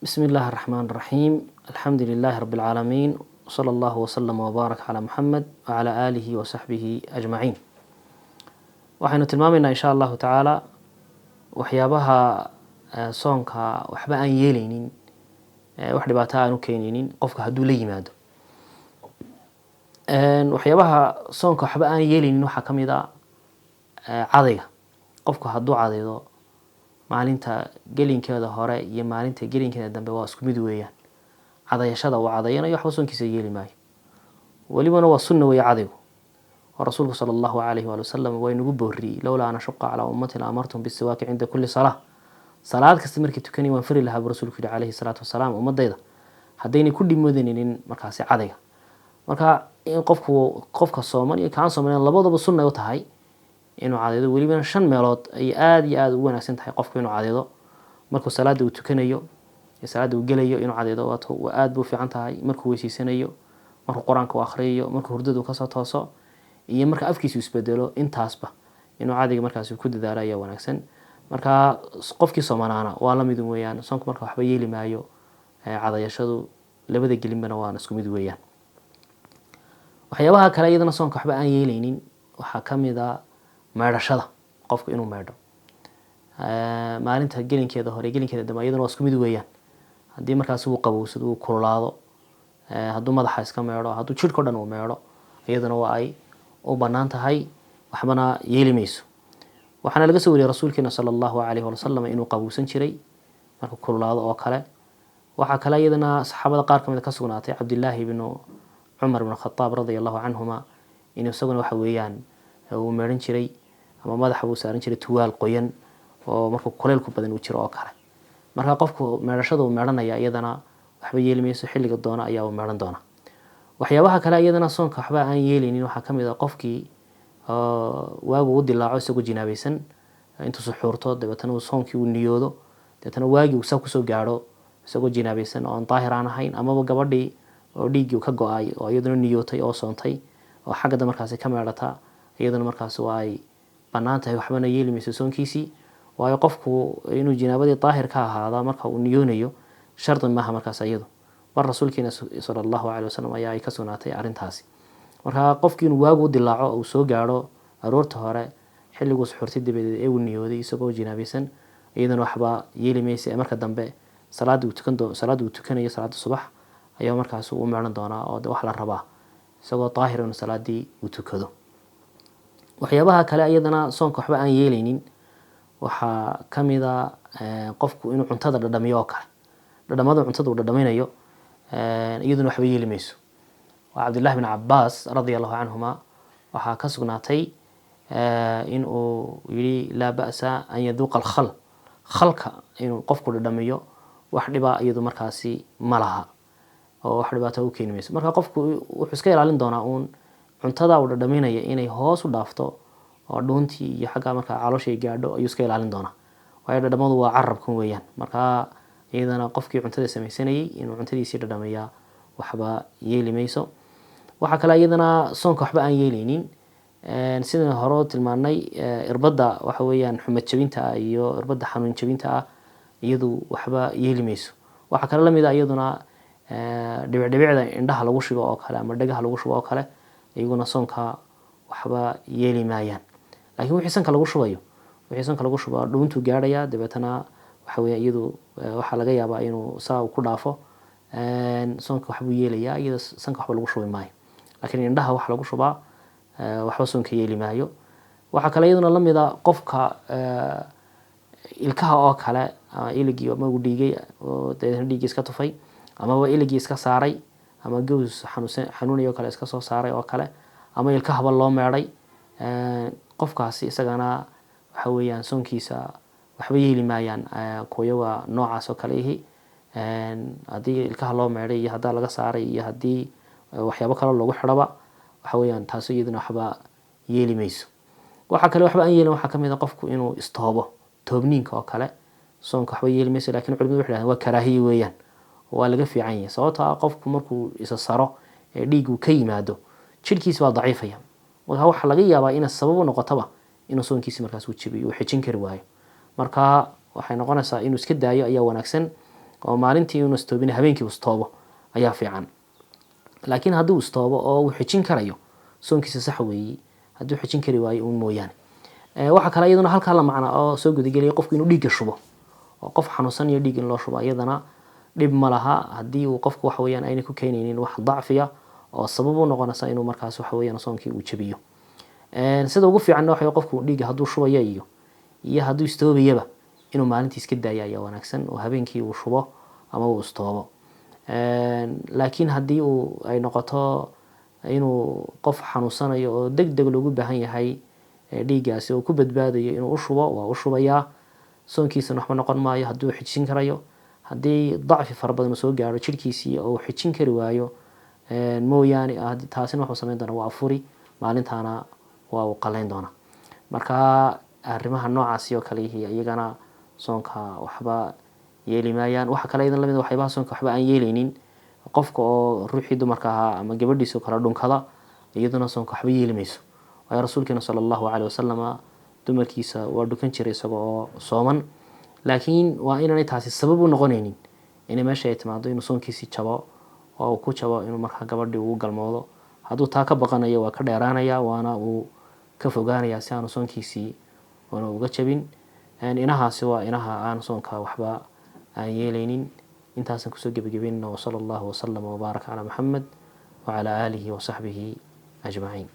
بسم الله الرحمن الرحيم. الحمد لله رب العالمين، وصلى الله وسلم وبارك على محمد وعلى آله وصحبه أجمعين. waxaynu tilmaamaynaa insha allahu tacaala waxyaabaha soonka waxba aan yeelaynin, wax dhibaato aan u keenaynin qofka hadduu la yimaado. waxyaabaha soonka waxba aan yeelaynin waxaa ka mid ah cadayga. qofku hadduu cadaydo maalinta gelinkeeda hore iyo maalinta gelinkeeda dambe waa isku mid weeyaan. cadayashada uu cadayanayo waxba soonkiisa yeeli maayo, welibana waa sunna weeye cadaygu. ورسولك صلى الله عليه وآله وسلم وينو بوري لولا أنا شق على أمتي لأمرتهم بالسواك عند كل صلاة. صلاة كستمرك تكني وانفر لها برسولك عليه الصلاة والسلام أمد ضيدة هديني كل مدنين مركاسي عادية مركا إن قفك الصومن كان صومن لبض بالسنة وتهاي إنه عادية وليبنا شن ميلاد أي آد وانا سنت هاي قفك إنه عادية مركو صلاة وتكنيو صلاة وجليو إنه عادية وآد بو في عنتهاي مركو ويسي سنيو مركو قرآنك وآخريو مركو هردد وكسا توصو iyo marka afkiisu isbedelo intaasba inuu caadiga markaas ku dadaalo ayaa wanaagsan. marka qofkii soomanaana waa la mid weeyaan, soonku marka waxba yeeli maayo. cadayashadu labada gelinbana waa isku mid weeyaan. waxyaabaha kale iyadana soonka waxba aan yeelaynin waxaa ka mid ah meedhashada. qofku inuu meedho maalinta gelinkeeda hore gelinkeeda dambe iyadana waa isku mid weeyaan. haddii markaas uu qabowsado uu kululaado, hadduu madaxa iska meedho, hadduu jidhka o dhan uu meedho, iyadana waa ay u bannaan tahay, waxbana yeeli mayso. waxaana laga soo wariyay rasuulkeena sala allahu calayhi wasalam inuu qabowsan jiray marka kululaado oo kale. waxaa kale iyadana saxaabada qaar ka mid ka sugnaatay cabdillaahi ibnu cumar ibn khataab radia allahu canhuma inuu isaguna waxa weeyaan uu meedhan jiray ama madaxa uu saaran jiray tuwaal qoyan oo marka kuleylku badan uu jiro oo kale. marka qofku meedhashada uu meedhanaya iyadana waxba yeeli mayso, xilliga doona ayaa uu meedhan doona. waxyaabaha kale iyadana soonka waxba aan yeelaynin waxaa ka mid ah qofkii waagu u dilaaco isagoo jinaabaysan intuu suxuurto dabeetana uu soonkii uu niyoodo, dabeetana waagii uu saa kusoo gaadho isagoo jinaabaysan oo aan daahir aan ahayn, amaba gabadhii oo dhiiggii ka go-ay oo iyaduna niyootay oo soontay oo xaggada markaasi ka meedhata, iyaduna markaas waa ay bannaan tahay, waxbana yeeli mayso soonkiisii. waayo qofku inuu jinaabadii daahir ka ahaada marka uu niyoonayo shardi maaha markaas iyadu. bal rasuulkeena sala allahu calayhi wasalam ayaa ay ka sugnaatay arrintaasi. marka qofkii inuu waagu u dilaaco uu soo gaadho aroorta hore xilliguu suxuurtay dabadeed ee uu niyooday isagoo jinaabaysan, iyadana waxba yeeli maysa. ee marka dambe salaada uu tukanayo salaada subax ayaa markaas uu meedhan doonaa oo wax la rabaa isagoo daahir inuu salaadii uu tukado. waxyaabaha kale iyadana soonka waxba aan yeelaynin waxaa ka mid ah qofku inuu cuntada dhadhamiyo oo kale. dhadhamada cuntada uu dhadhaminayo iyaduna waxba yeeli mayso. waa cabdillahi bn cabaas radia allahu canhuma waxaa ka sugnaatay in uu yidhi laa ba'sa an yaduuqa alkhal. khalka inuu qofku dhadhamiyo wax dhibaa iyadu markaasi ma laha oo wax dhibaato u keeni mayso. marka qofku wuxuu iska ilaalin doonaa uun cuntada uu dhadhaminaya inay hoos u dhaafto oo dhuuntii iyo xagga markaa calooshay gaadho ayuu iska ilaalin doonaa. waayo dhadhamadu waa carabkan weeyaan. marka iyadana qofkii cuntada samaysanayay inuu cuntadiisii dhadhamiyaa waxba yeeli mayso. waxaa kale iyadana soonka waxba aan yeelaynin sidaan hore tilmaanay irbadda waxa weeyaan xumad jabinta ah iyo irbadda xanuun jabinta ah iyadu waxba yeeli mayso. waxaa kale lamid ah iyaduna dhibicdhibicda indhaha lagu shubo oo kale ama dhagaha lagu shubo oo kale, iyaguna soonka waxba yeeli maayaan. laakiin wixii sanka lagu shubo dhuuntuu gaadhaya, dabeetana waxa weeya iyadu waxaa laga yaabaa inuu saa ku dhaafo, soonka waxbuu yeelayaa, iyada sanka waxba lagu shubi maayo. laakiin indhaha waxa lagu shubaa waxba soonka yeeli maayo. waxaa kale iyaduna la mid ah qofka ilkaha oo kale iligii ama uu dhiigay oo dabeetana dhiiggii iska tufay amaba iligii iska saaray ama gows xanuunaya oo kale iska soo saaray oo kale ama ilkahaba loo meedhay, qofkaasi isagana waxa weeyaan soonkiisa waxba yeeli maayaan kuyaga noocaas oo kale ihi. haddii ilkaha loo meedhay iyo haddaa laga saaray iyo haddii waxyaabo kale loogu xidhaba waxa weeyaan taasi iyaduna waxba yeeli mayso. waxaa kale waxba aan yeelin waxaa ka mid ah qofku inuu istoobo, toobniinka oo kale soonka waxba yeeli mayso. laakiin culimadu waxay dhahdeen waa karaahiye weeyaan, waa laga fiican yahay. sababtoo ah qofku markuu isa saro ee dhiigu ka yimaado jidhkiisa waa daciifaya. marka waxaa laga yaabaa inay sabab u noqotaba inuu soonkiisi markaas uu jabiyo uu xejin kari waayo. marka waxay noqonaysaa inuu iska daayo ayaa wanaagsan oo maalintii inuu istoobin habeenkii uu istoobo ayaa fiican. laakiin hadduu istoobo oo uu xijin karayo soonkiisa sax weeyi, hadduu xijin kari waayo uun mooyaane. waxa kale iyaduna halkaa la macna oo soo gudagelaya qofku inuu dhiigga shubo, oo qof xanuunsan iyo dhiig in loo shubo iyadana dhib ma laha haddii uu qofku waxa weeyaan aynay ku keenaynin wax dacfiya oo sabab u noqonaysa inuu markaas waxa weeyaan soonkii uu jabiyo. sida ugu fiican waxa qofku dhiigga hadduu shubayo iyo hadduu istoobayaba inuu maalintii iska daayo ayaa wanaagsan oo habeenkii uu shubo ama uu istoobo. laakiin haddii ay noqoto inuu qof xanuunsanayo oo degdeg loogu baahan yahay dhiiggaasi oo ku badbaadayo inuu u shubo, waa u shubayaa, soonkiisana waxba noqon maayo hadduu xijin karayo. haddii dacfi fara badan uu soo gaaro jirkiisii oo uu xijin kari waayo mooyaane, taasina wuxuu samayn doonaa waa afuri, maalintaana waa uu qalayn doonaa. marka arrimaha noocaasi oo kale iyagana soonka waxba yeeli maayaan. waxa kale idan lamid waxyaabaha soonka waxba aan yeelaynin qofka oo ruuxii dumarka ahaa ama gabadhiisa kala dhunkada, iyaduna soonka waxba yeeli mayso. waayo rasuulkeena sala allahu calayhi wasalam dumarkiisa waa dhukan jiray isaga oo sooman, laakiin waa inaanay taasi sabab u noqonaynin inay meesha ay timaado inuu soonkiisii jabo oo uu ku jabo inuu markaa gabadhii ugu galmoodo. hadduu taa ka baqanayo waa ka dheeraanaya, waana uu ka fogaanaya si aanu soonkiisii una uga jabin. inahaasi waa inaha aan soonka waxba aan yeelaynin. intaasan kusoo gebagabeynna wasala allahu wasalama wabaarak calaa maxamed wacalaa aalihi wasaxbihi ajmaciin.